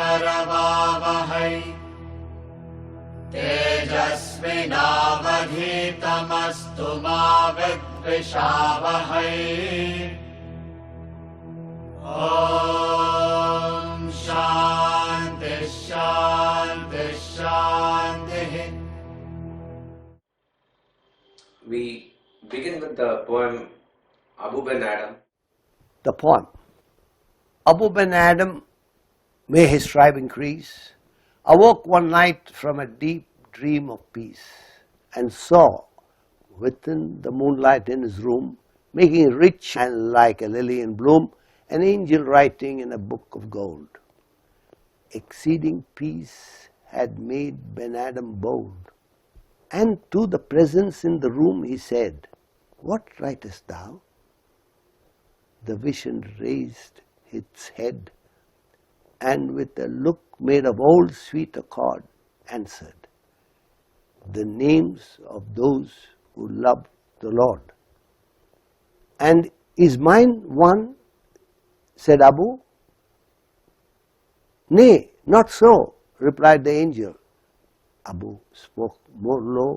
करवावहै तेजस्विनावधीतमस्तु मा विद्विषावहै। ॐ शान्ति शान्ति शान्तिः। We begin with the poem Abu Ben Adam. The poem. Abu Ben Adam, may his tribe increase, awoke one night from a deep dream of peace, and saw within the moonlight in his room, making rich and like a lily in bloom, an angel writing in a book of gold. Exceeding peace had made Ben Adam bold, and to the presence in the room he said, "What writest thou?" The vision raised its head, and with a look made of old sweet accord, answered, "The names of those who love the Lord." "And is mine one?" said Abu. "Nay, not so," replied the angel. Abu spoke more low,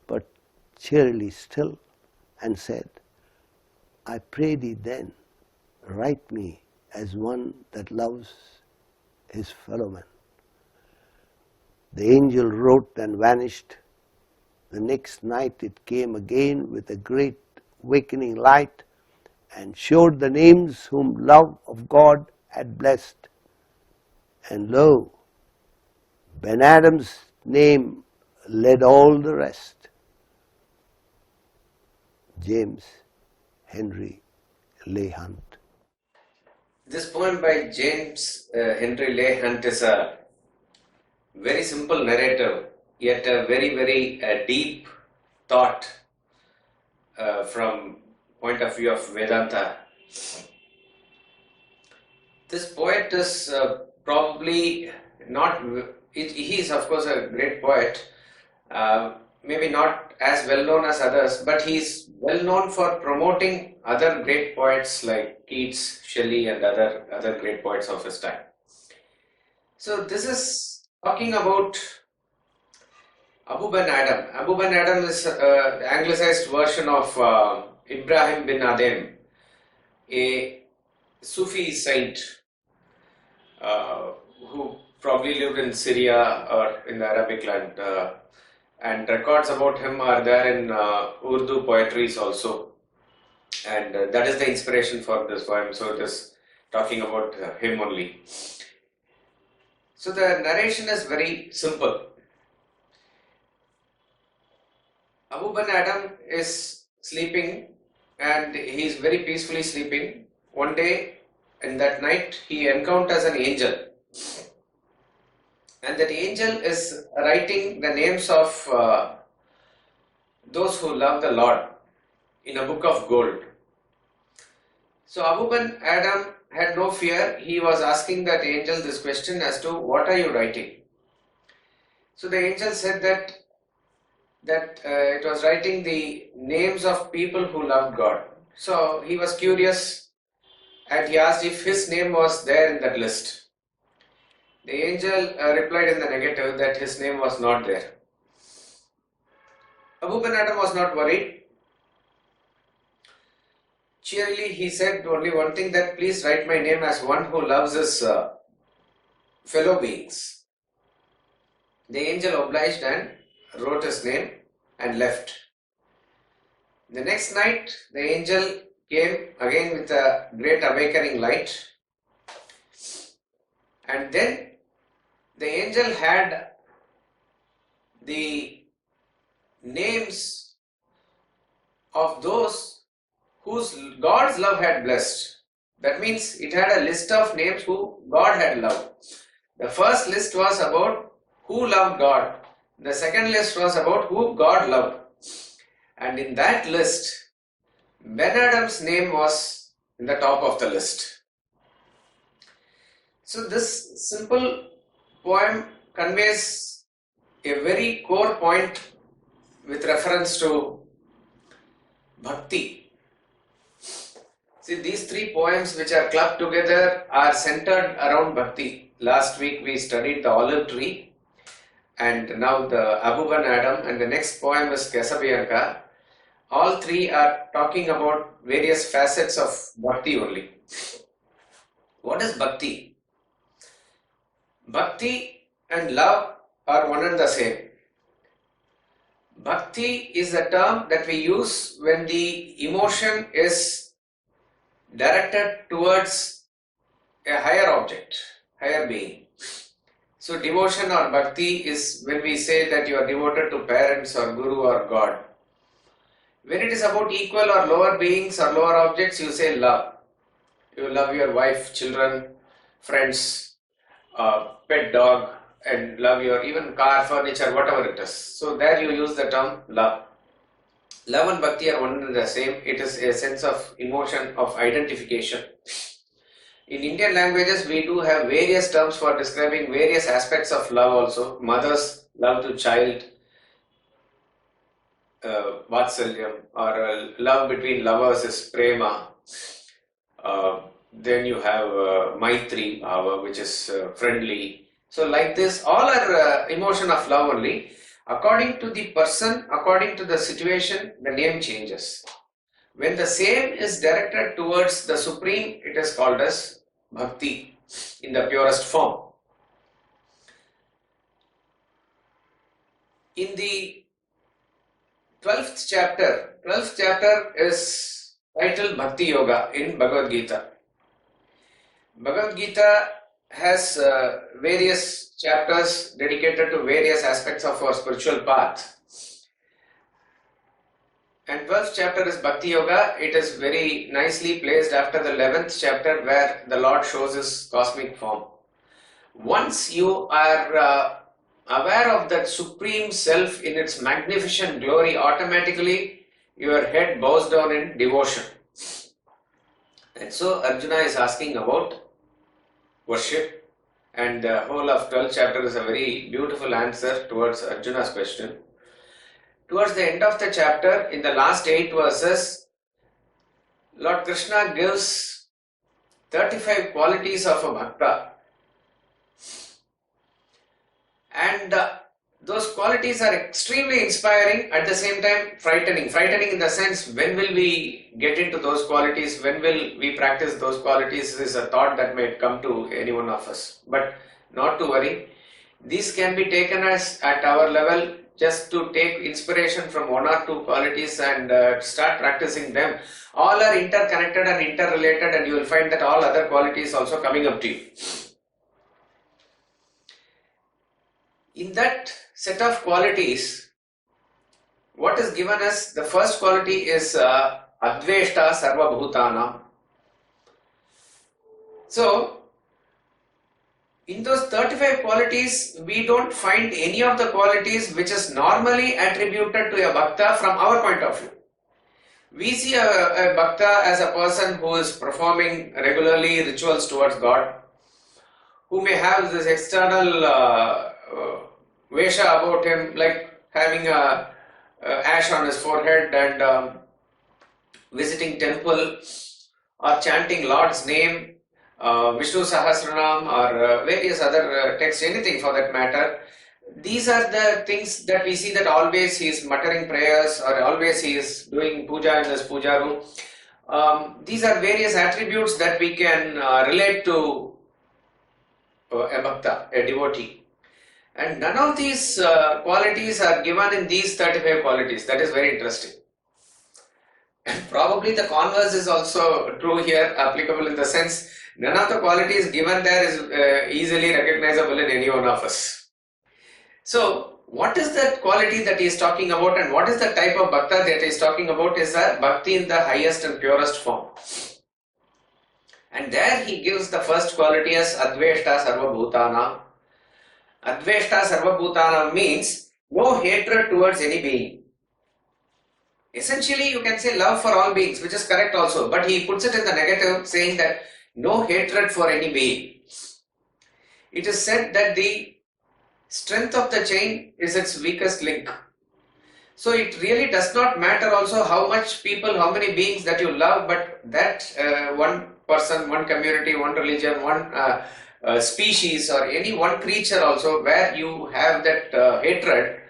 but cheerily still, and said, "I pray thee then, write me as one that loves his fellow man." The angel wrote and vanished. The next night it came again with a great awakening light, and showed the names whom love of God had blessed. And lo, Ben Adam's name led all the rest. James Henry Leigh Hunt. This poem by James Henry Leigh Hunt is a very simple narrative, yet a very, very deep thought from point of view of Vedanta. This poet is probably not, he is of course a great poet, maybe not as well known as others, but he is well known for promoting other great poets like Keats, Shelley and other great poets of his time. So this is talking about Abu Ben Adam. Abu Ben Adam is the anglicized version of Ibrahim bin Adhem, a Sufi saint who probably lived in Syria or in the Arabic land, and records about him are there in Urdu poetries also, and that is the inspiration for this poem. So it is talking about him only. So the narration is very simple. Abu Ben Adam is sleeping, and he is very peacefully sleeping. One day in that night he encounters an angel, and that angel is writing the names of those who love the Lord in a book of gold. So Abu Ben Adam had no fear. He was asking that angel this question as to, "What are you writing?" So the angel said that it was writing the names of people who loved God. So he was curious, and he asked if his name was there in that list. The angel replied in the negative that his name was not there. Abu Ben Adam was not worried. Cheerily he said only one thing, that please write my name as one who loves his fellow beings. The angel obliged and wrote his name and left. The next night the angel came again with a great awakening light, and then the angel had the names of those whose God's love had blessed. That means it had a list of names who God had loved. The first list was about who loved God. The second list was about who God loved. And in that list, Ben Adam's name was in the top of the list. So this simple poem conveys a very core point with reference to bhakti. See, these three poems which are clubbed together are centered around bhakti. last week we studied the olive tree, and now the Abuban Adam, and the next poem is Kesabiyanka. All three are talking about various facets of bhakti only. What is bhakti? Bhakti and love are one and the same. Bhakti is a term that we use when the emotion is directed towards a higher object, higher being. So devotion or bhakti is when we say that you are devoted to parents or guru or God. When it is about equal or lower beings or lower objects, you say love. You love your wife, children, friends, pet dog, and love your even car, furniture, whatever it is. So there you use the term love. Love and bhakti are one and the same. It is a sense of emotion, of identification. In Indian languages, we do have various terms for describing various aspects of love also. Mother's love to child, vatsalyam, or love between lovers is prema. Then you have maitri, which is friendly. So like this, all are emotion of love only. According to the person, according to the situation, the name changes. When the same is directed towards the Supreme, it is called as bhakti in the purest form. In the 12th chapter is titled Bhakti Yoga in Bhagavad Gita. Bhagavad Gita has various chapters dedicated to various aspects of our spiritual path. And 12th chapter is Bhakti Yoga. It is very nicely placed after the 11th chapter where the Lord shows His cosmic form. Once you are aware of that Supreme Self in its magnificent glory, automatically your head bows down in devotion. And so Arjuna is asking about worship, and the whole of 12th chapter is a very beautiful answer towards Arjuna's question. Towards the end of the chapter, in the last 8 verses, Lord Krishna gives 35 qualities of a bhakta. And those qualities are extremely inspiring, at the same time frightening. Frightening in the sense, when will we get into those qualities? When will we practice those qualities is a thought that may come to any one of us. But not to worry. These can be taken as at our level, just to take inspiration from 1 or 2 qualities and start practicing them. All are interconnected and interrelated, and you will find that all other qualities also coming up to you. In that set of qualities, what is given as the first quality is Adveshta Sarva Bhutanam. So, in those 35 qualities, we don't find any of the qualities which is normally attributed to a bhakta from our point of view. We see a bhakta as a person who is performing regularly rituals towards God, who may have this external vesha about him, like having a ash on his forehead and visiting temple or chanting Lord's name, Vishnu Sahasranam or various other texts, anything for that matter. These are the things that we see, that always he is muttering prayers or always he is doing puja in his puja room. These are various attributes that we can relate to a bhakta, a devotee. And none of these qualities are given in these 35 qualities. That is very interesting. And probably the converse is also true here, applicable in the sense, none of the qualities given there is easily recognizable in any one of us. So, what is that quality that he is talking about, and what is the type of bhakta that he is talking about? Is a bhakti in the highest and purest form. And there he gives the first quality as Adveshta Sarva Bhutanam. Adveshta Sarva Bhutanam means no hatred towards any being. Essentially, you can say love for all beings, which is correct also, but he puts it in the negative, saying that no hatred for any being. It is said that the strength of the chain is its weakest link. So it really does not matter also how much people, how many beings that you love, but that one person, one community, one religion, one species or any one creature also where you have that hatred,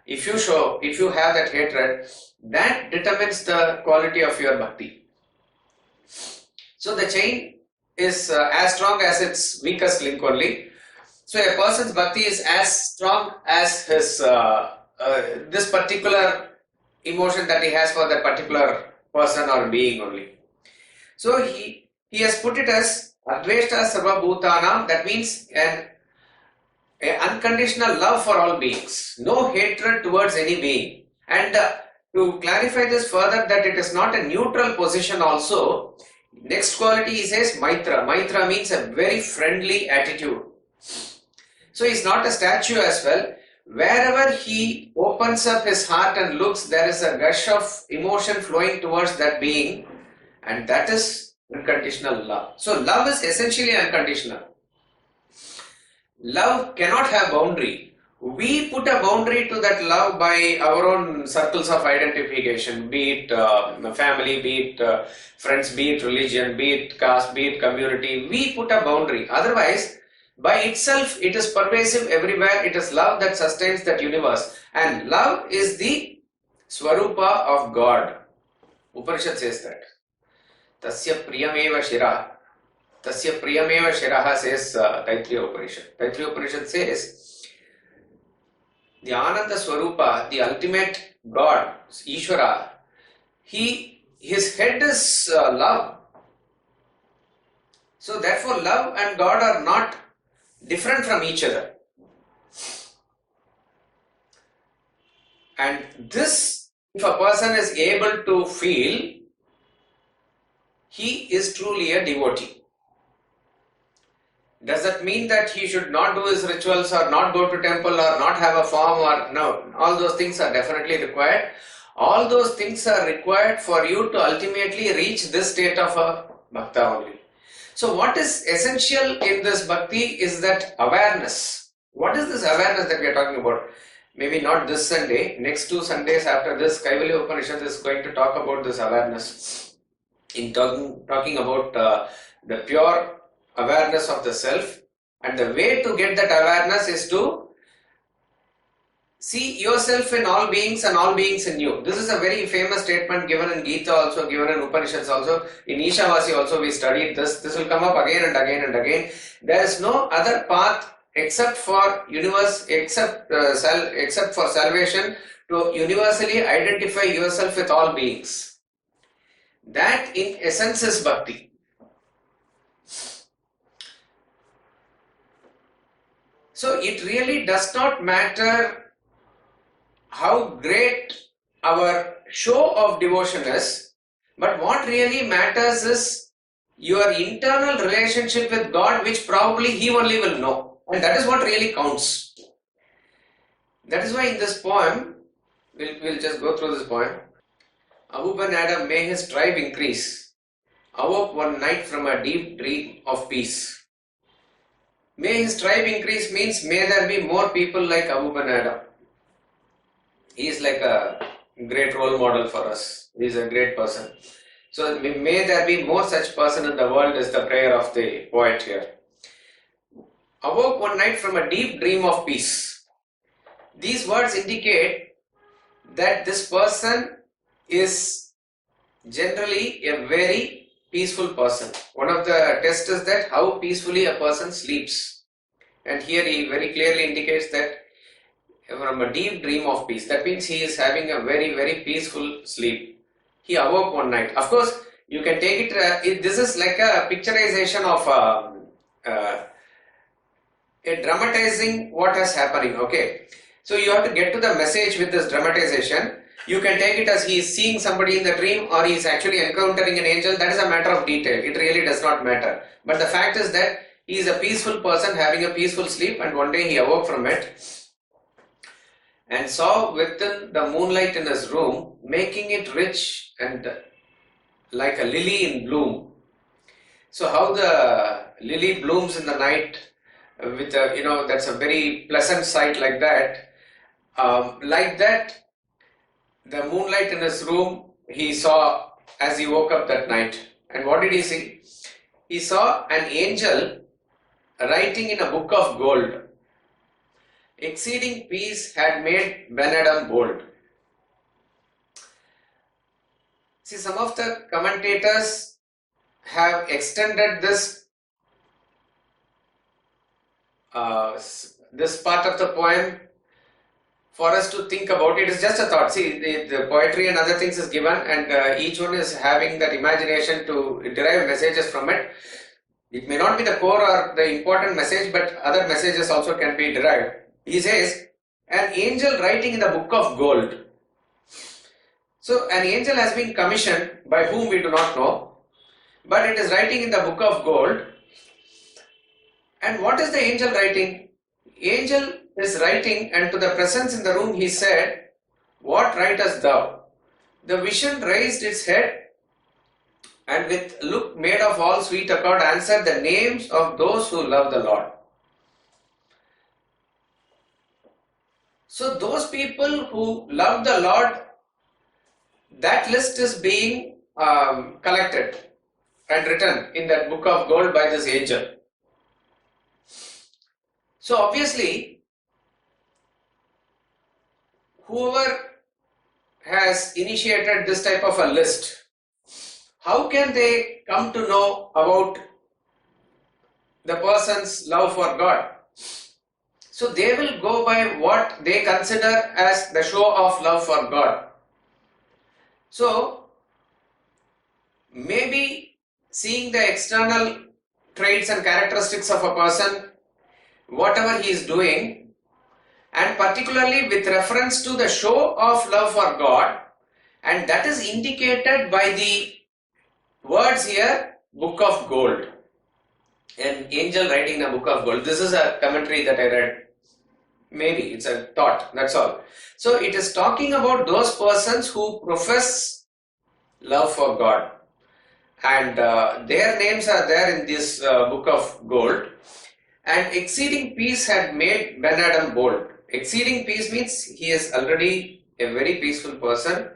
if you have that hatred, that determines the quality of your bhakti. So the chain is as strong as its weakest link only. So a person's bhakti is as strong as his this particular emotion that he has for that particular person or being only. So he has put it as Adveshta Sarva Bhutanam, that means an unconditional love for all beings, no hatred towards any being. And to clarify this further, that it is not a neutral position also, next quality he says Maitra. Maitra means a very friendly attitude. So he is not a statue as well. Wherever he opens up his heart and looks, there is a gush of emotion flowing towards that being, and that is unconditional love. So love is essentially unconditional. Love cannot have boundary. We put a boundary to that love by our own circles of identification, be it family, be it friends, be it religion, be it caste, be it community. We put a boundary. Otherwise, by itself, it is pervasive everywhere. It is love that sustains that universe. And love is the Swarupa of God. Upanishad says that. Tasya priyameva shirah. Tasya priyameva shirah says Taittiriya Upanishad. Taittiriya Upanishad says the Ananda Swarupa, the ultimate God, Ishvara, his head is love. So therefore love and God are not different from each other. And this, if a person is able to feel, he is truly a devotee. Does that mean that he should not do his rituals or not go to temple or not have a form or no? All those things are definitely required. All those things are required for you to ultimately reach this state of a bhakta only. So what is essential in this bhakti is that awareness. What is this awareness that we are talking about? Maybe not this Sunday, next 2 Sundays after this, Kaivalya Upanishad is going to talk about this awareness. In talking about the pure awareness of the self, and the way to get that awareness is to see yourself in all beings and all beings in you. This is a very famous statement given in Gita also, given in Upanishads also. In Ishavasi also we studied this. This will come up again and again and again. There is no other path except for universe, except for salvation, to universally identify yourself with all beings. That in essence is bhakti. So it really does not matter how great our show of devotion is, but what really matters is your internal relationship with God, which probably He only will know, and that is what really counts. That is why in this poem, we'll just go through this poem. Abu Ben Adam, may his tribe increase, awoke one night from a deep dream of peace. May his tribe increase means may there be more people like Abu Ben Adam. He is like a great role model for us. He is a great person. So may there be more such person in the world is the prayer of the poet here. Awoke one night from a deep dream of peace. These words indicate that this person is generally a very peaceful person. One of the tests is that how peacefully a person sleeps. And here he very clearly indicates that from a deep dream of peace. That means he is having a very, very peaceful sleep. He awoke one night. Of course, you can take it, this is like a picturization of a dramatizing what is happening, okay. So you have to get to the message with this dramatization. You can take it as he is seeing somebody in the dream or he is actually encountering an angel. That is a matter of detail. It really does not matter. But the fact is that he is a peaceful person having a peaceful sleep, and one day he awoke from it and saw within the moonlight in his room, making it rich and like a lily in bloom. So how the lily blooms in the night with a, that's a very pleasant sight like that. The moonlight in his room he saw as he woke up that night. And what did he see? He saw an angel writing in a book of gold. Exceeding peace had made Ben-Adam bold. See, some of the commentators have extended this this part of the poem for us to think about. It is just a thought. See, the poetry and other things is given, and each one is having that imagination to derive messages from it. It may not be the core or the important message, but other messages also can be derived. He says, an angel writing in the book of gold. So, an angel has been commissioned by whom we do not know, but it is writing in the book of gold. And what is the angel writing? Angel is writing, and to the presence in the room he said, what writest thou? The vision raised its head, and with look made of all sweet accord answered, the names of those who love the Lord. So those people who love the Lord, that list is being collected and written in that book of gold by this angel. So obviously, whoever has initiated this type of a list, how can they come to know about the person's love for God? So they will go by what they consider as the show of love for God. So maybe seeing the external traits and characteristics of a person, whatever he is doing, and particularly with reference to the show of love for God, and that is indicated by the words here, book of gold. An angel writing a book of gold. This is a commentary that I read. Maybe it's a thought, that's all. So it is talking about those persons who profess love for God, and their names are there in this book of gold. And exceeding peace had made Ben-Adam bold. Exceeding peace means he is already a very peaceful person,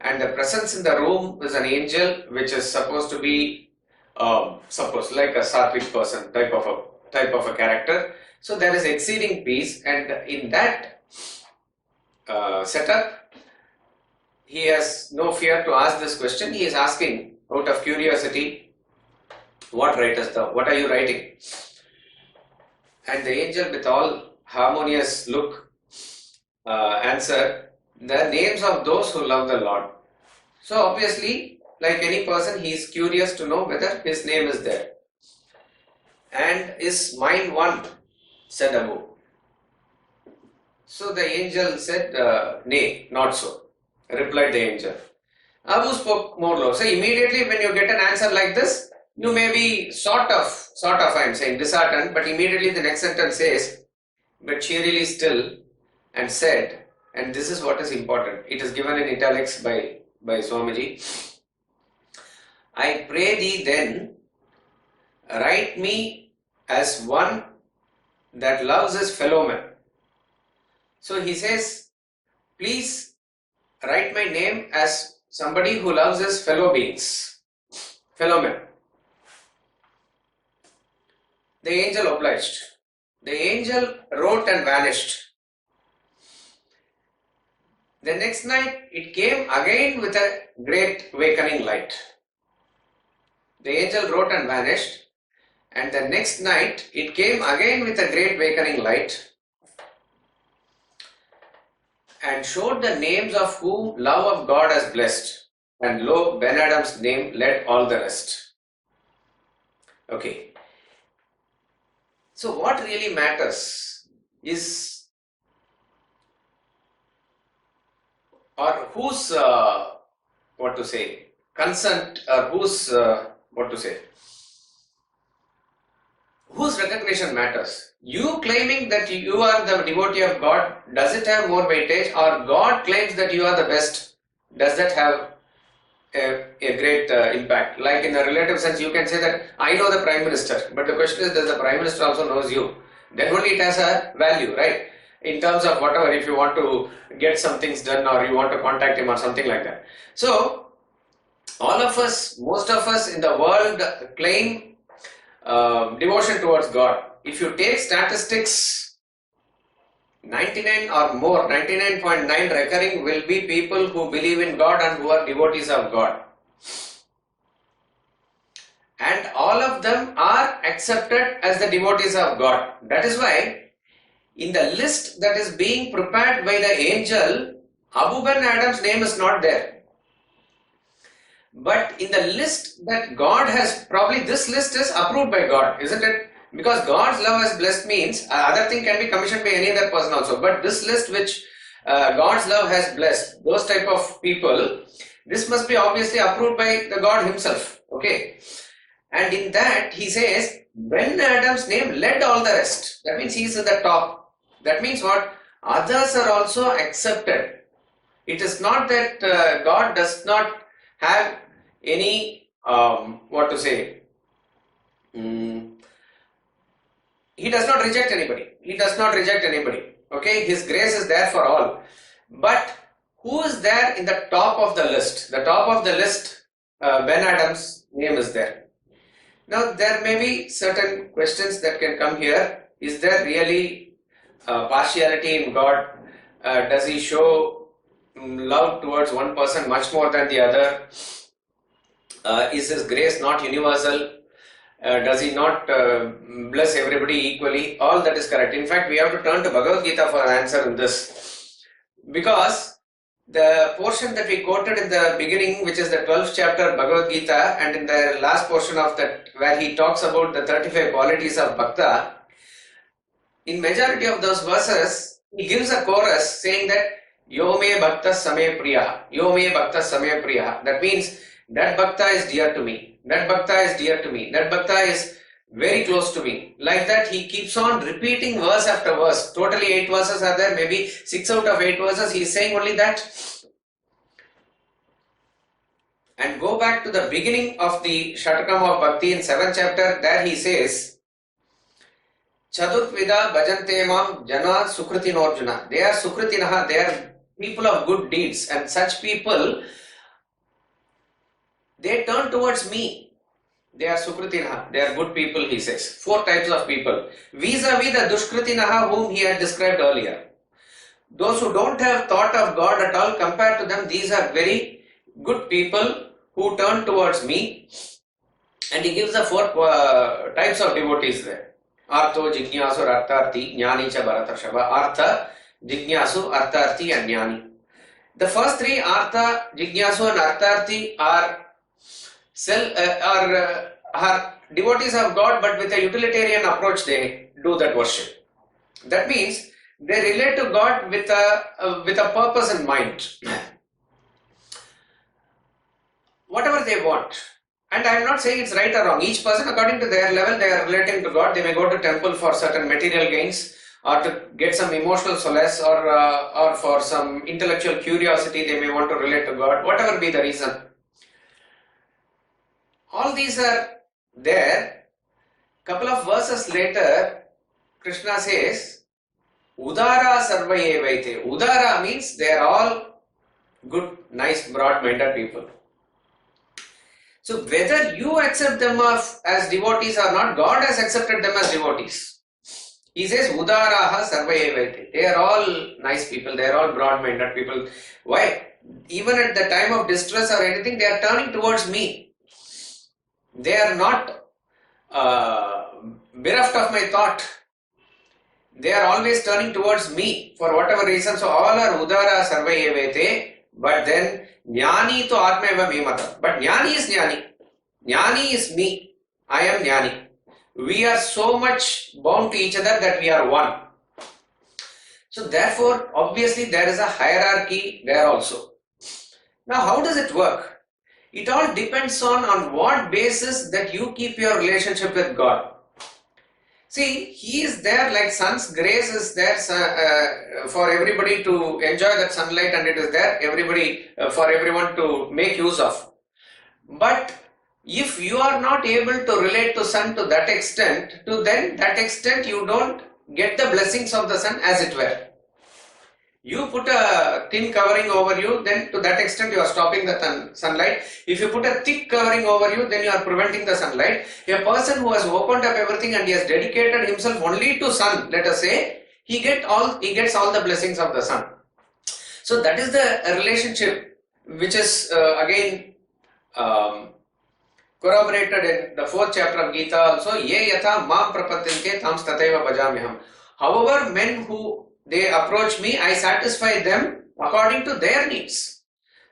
and the presence in the room is an angel, which is supposed to be like a sattvic person type of a character. So there is exceeding peace, and in that setup, he has no fear to ask this question. He is asking out of curiosity, what writest thou? What are you writing? And the angel, with all harmonious look, answered, the names of those who love the Lord. So obviously, like any person, he is curious to know whether his name is there. And is mine one? Said Abu. So the angel said, nay, not so. Replied the angel. Abu spoke more low. So immediately when you get an answer like this, you may be sort of I am saying disheartened, but immediately the next sentence says, but cheerily still, and said, and this is what is important. It is given in italics by Swamiji. I pray thee then, write me as one that loves his fellow man. So he says, please write my name as somebody who loves his fellow beings, fellow men. The angel obliged. The angel wrote and vanished. The next night it came again with a great awakening light. The angel wrote and vanished, and the next night it came again with a great awakening light and showed the names of whom love of God has blessed, and lo, Ben-Adam's name led all the rest. Okay. So what really matters is, or whose consent, or whose recognition matters. You claiming that you are the devotee of God, does it have more weightage, or God claims that you are the best, does that have a great impact? Like in a relative sense, you can say that I know the Prime Minister, but the question is, does the Prime Minister also knows you? Then only it has a value, right? In terms of whatever, if you want to get some things done, or you want to contact him or something like that. So all of us, most of us in the world claim devotion towards God. If you take statistics, 99 or more, 99.9 recurring will be people who believe in God and who are devotees of God. And all of them are accepted as the devotees of God. That is why in the list that is being prepared by the angel, Abu Ben Adam's name is not there. But in the list that God has, probably this list is approved by God, isn't it? Because God's love has blessed means other thing can be commissioned by any other person also. But this list which God's love has blessed, those type of people, this must be obviously approved by the God himself. Okay. And in that he says, Ben Adam's name led all the rest. That means he is at the top. That means what? Others are also accepted. It is not that God does not have any, what to say, he does not reject anybody. He does not reject anybody. Okay, his grace is there for all. But who is there in the top of the list? The top of the list, Ben Adam's name is there. Now, there may be certain questions that can come here. Is there really partiality in God? Does he show love towards one person much more than the other? Is his grace not universal? Does he not bless everybody equally? All that is correct. In fact, we have to turn to Bhagavad Gita for an answer in this. Because the portion that we quoted in the beginning, which is the 12th chapter Bhagavad Gita, and in the last portion of that, where he talks about the 35 qualities of Bhakta, in majority of those verses, he gives a chorus saying that Yo me Bhakta Same Priya, Yo me Bhakta Same Priya. That means that Bhakta is dear to me. That Bhakta is dear to me. That Bhakta is very close to me. Like that, he keeps on repeating verse after verse. Totally 8 verses are there. Maybe 6 out of 8 verses, he is saying only that. And go back to the beginning of the Shatakam of Bhakti in 7th chapter. There he says, Chaturvida bhajante mam jana sukritinarjuna. They are sukritinaha. They are people of good deeds. And such people, they turn towards me. They are sukritinaha. They are good people, he says. 4 types of people. Vis-a-vis the dushkritinaha whom he had described earlier. Those who don't have thought of God at all, compared to them, these are very good people who turn towards me. And he gives the 4 types of devotees there. Artho, Jignasu, Artharthi, Jnani cha Bharatarshava. Artha, Jignasu, Artharthi and Jnani. The first 3, Artha, Jignasu and Artharthi are devotees of God, but with a utilitarian approach they do that worship. That means they relate to God with a purpose in mind. Whatever they want. And I am not saying it's right or wrong. Each person, according to their level, they are relating to God. They may go to temple for certain material gains, or to get some emotional solace, or for some intellectual curiosity, they may want to relate to God. Whatever be the reason. All these are there. Couple of verses later, Krishna says, Udara sarvaye vaite. Udara means they are all good, nice, broad-minded people. So whether you accept them as devotees or not, God has accepted them as devotees. He says, Udaraha sarvaye vaite. They are all nice people. They are all broad-minded people. Why? Even at the time of distress or anything, they are turning towards me. They are not bereft of my thought. They are always turning towards me for whatever reason. So all are udara sarvaye vete. But then Jnani to atmeva mimata. But Jnani is Jnani. Jnani is me. I am Jnani. We are so much bound to each other that we are one. So therefore, obviously there is a hierarchy there also. Now how does it work? It all depends on what basis that you keep your relationship with God. See, he is there like sun's grace is there for everybody to enjoy that sunlight, and it is there for everyone to make use of. But if you are not able to relate to sun to that extent, you don't get the blessings of the sun as it were. You put a thin covering over you, then to that extent you are stopping the sunlight. If you put a thick covering over you, then you are preventing the sunlight. A person who has opened up everything and he has dedicated himself only to sun, let us say, he gets all the blessings of the sun. So that is the relationship which is again corroborated in the 4th chapter of Gita also. Ye yatha mam prapadyante tam tataiva bhajamyaham. However, men who they approach me, I satisfy them according to their needs.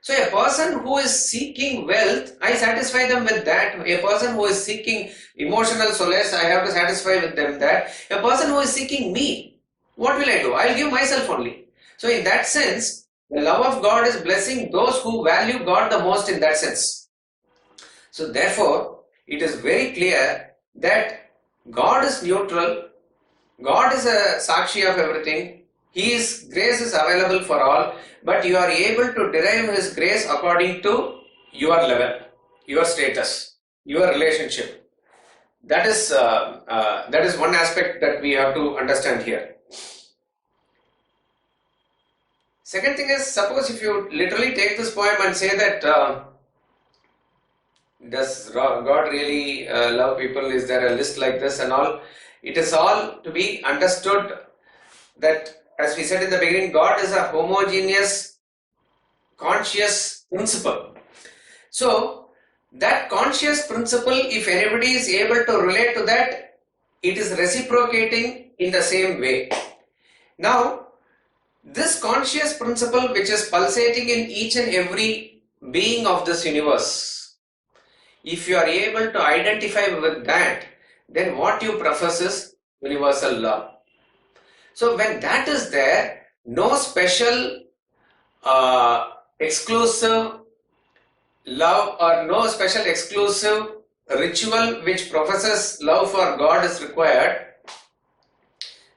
So a person who is seeking wealth, I satisfy them with that. A person who is seeking emotional solace, I have to satisfy with them that. A person who is seeking me, what will I do? I'll give myself only. So in that sense, the love of God is blessing those who value God the most in that sense. So therefore, it is very clear that God is neutral. God is a Sakshi of everything. His grace is available for all, but you are able to derive His grace according to your level, your status, your relationship. That is one aspect that we have to understand here. Second thing is, suppose if you literally take this poem and say that does God really love people? Is there a list like this and all? It is all to be understood that, as we said in the beginning, God is a homogeneous, conscious principle. So, that conscious principle, if anybody is able to relate to that, it is reciprocating in the same way. Now, this conscious principle which is pulsating in each and every being of this universe, if you are able to identify with that, then what you profess is universal love. So when that is there, no special exclusive love or no special exclusive ritual which professes love for God is required.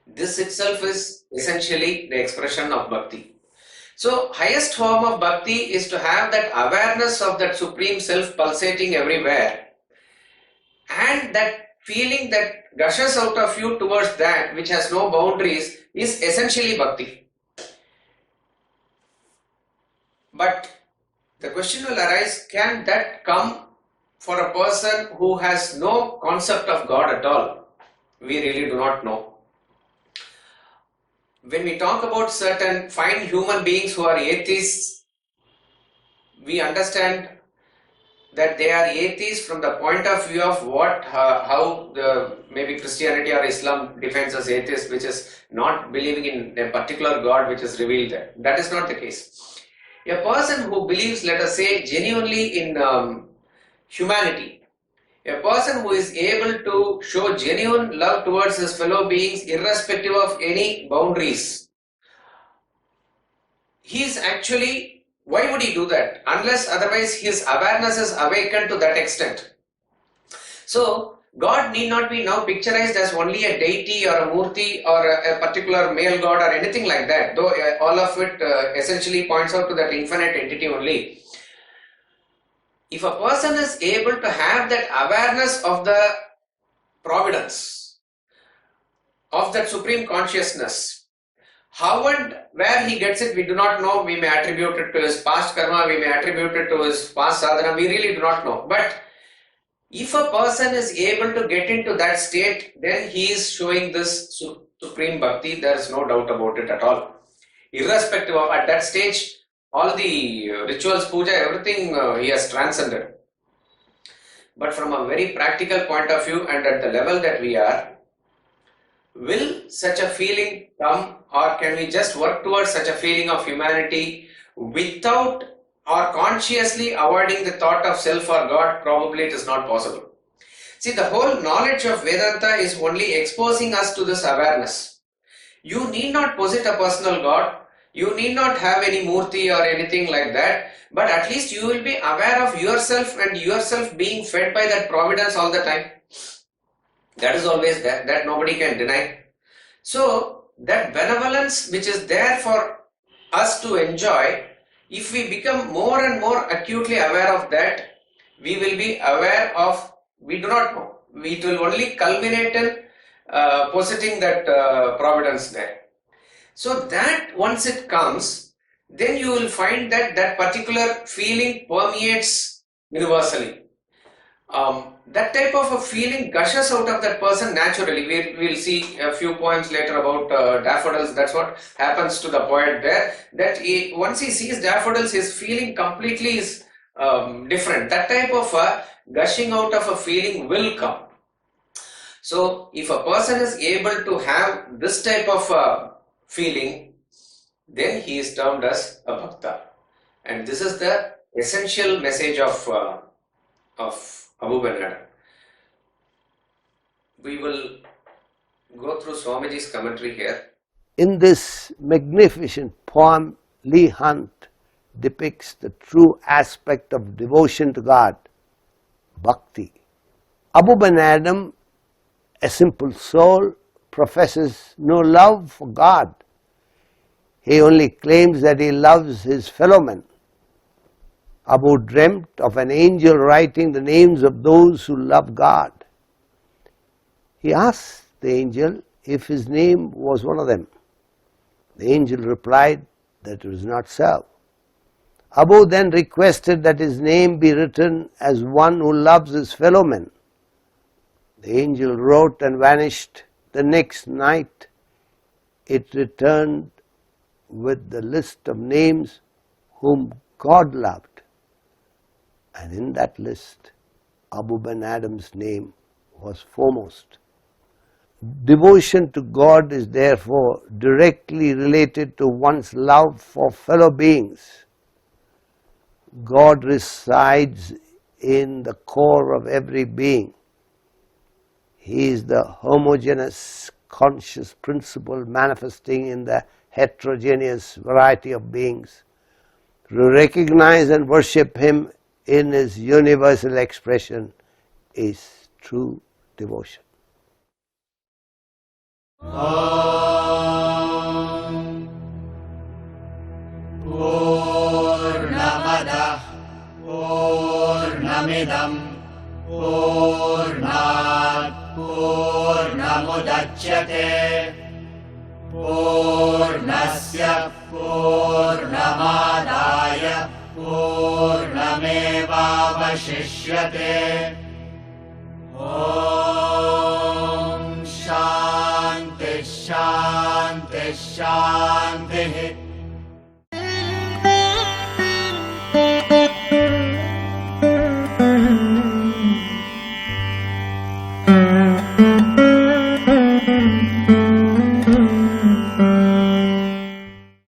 This itself is essentially the expression of bhakti. So highest form of bhakti is to have that awareness of that supreme self pulsating everywhere, and that feeling that gushes out of you towards that which has no boundaries is essentially bhakti. But the question will arise, can that come for a person who has no concept of God at all? We really do not know. When we talk about certain fine human beings who are atheists, we understand that they are atheists from the point of view of how maybe Christianity or Islam defines as atheist, which is not believing in a particular God which is revealed there. That is not the case. A person who believes, let us say, genuinely in humanity, a person who is able to show genuine love towards his fellow beings irrespective of any boundaries, he is actually, why would he do that? Unless otherwise his awareness is awakened to that extent. So God need not be now picturized as only a deity or a murti or a particular male god or anything like that, though all of it essentially points out to that infinite entity only. If a person is able to have that awareness of the providence, of that supreme consciousness, how and where he gets it, we do not know. We may attribute it to his past karma, we may attribute it to his past sadhana, we really do not know. But if a person is able to get into that state, then he is showing this supreme bhakti. There is no doubt about it at all. Irrespective of, at that stage, all the rituals, puja, everything he has transcended. But from a very practical point of view and at the level that we are, will such a feeling come, or can we just work towards such a feeling of humanity without or consciously avoiding the thought of self or God? Probably it is not possible. See, the whole knowledge of Vedanta is only exposing us to this awareness. You need not possess a personal God. You need not have any murti or anything like that, but at least you will be aware of yourself and yourself being fed by that providence all the time. That is always there, that nobody can deny. So that benevolence which is there for us to enjoy, if we become more and more acutely aware of that, we will be aware of, we do not know, it will only culminate in possessing that providence there. So that once it comes, then you will find that that particular feeling permeates universally. That type of a feeling gushes out of that person naturally. We'll see a few poems later about daffodils. That's what happens to the poet there. That once he sees daffodils, his feeling completely is different. That type of gushing out of a feeling will come. So if a person is able to have this type of feeling, then he is termed as a bhakta. And this is the essential message of Abu Ben Adam. We will go through Swamiji's commentary here. In this magnificent poem, Leigh Hunt depicts the true aspect of devotion to God, bhakti. Abu Ben Adam, a simple soul, professes no love for God. He only claims that he loves his fellow men. Abu dreamt of an angel writing the names of those who love God. He asked the angel if his name was one of them. The angel replied that it was not so. Abu then requested that his name be written as one who loves his fellow men. The angel wrote and vanished. The next night it returned with the list of names whom God loved. And in that list, Abu Ben Adam's name was foremost. Devotion to God is therefore directly related to one's love for fellow beings. God resides in the core of every being. He is the homogeneous conscious principle manifesting in the heterogeneous variety of beings. To recognize and worship Him in His universal expression is true devotion. Purnamada Purnamidam Purnat Purnamudachyate Purnasya Purnamadaya Purnamevavashishyate. Om Shanti Shanti Shanti.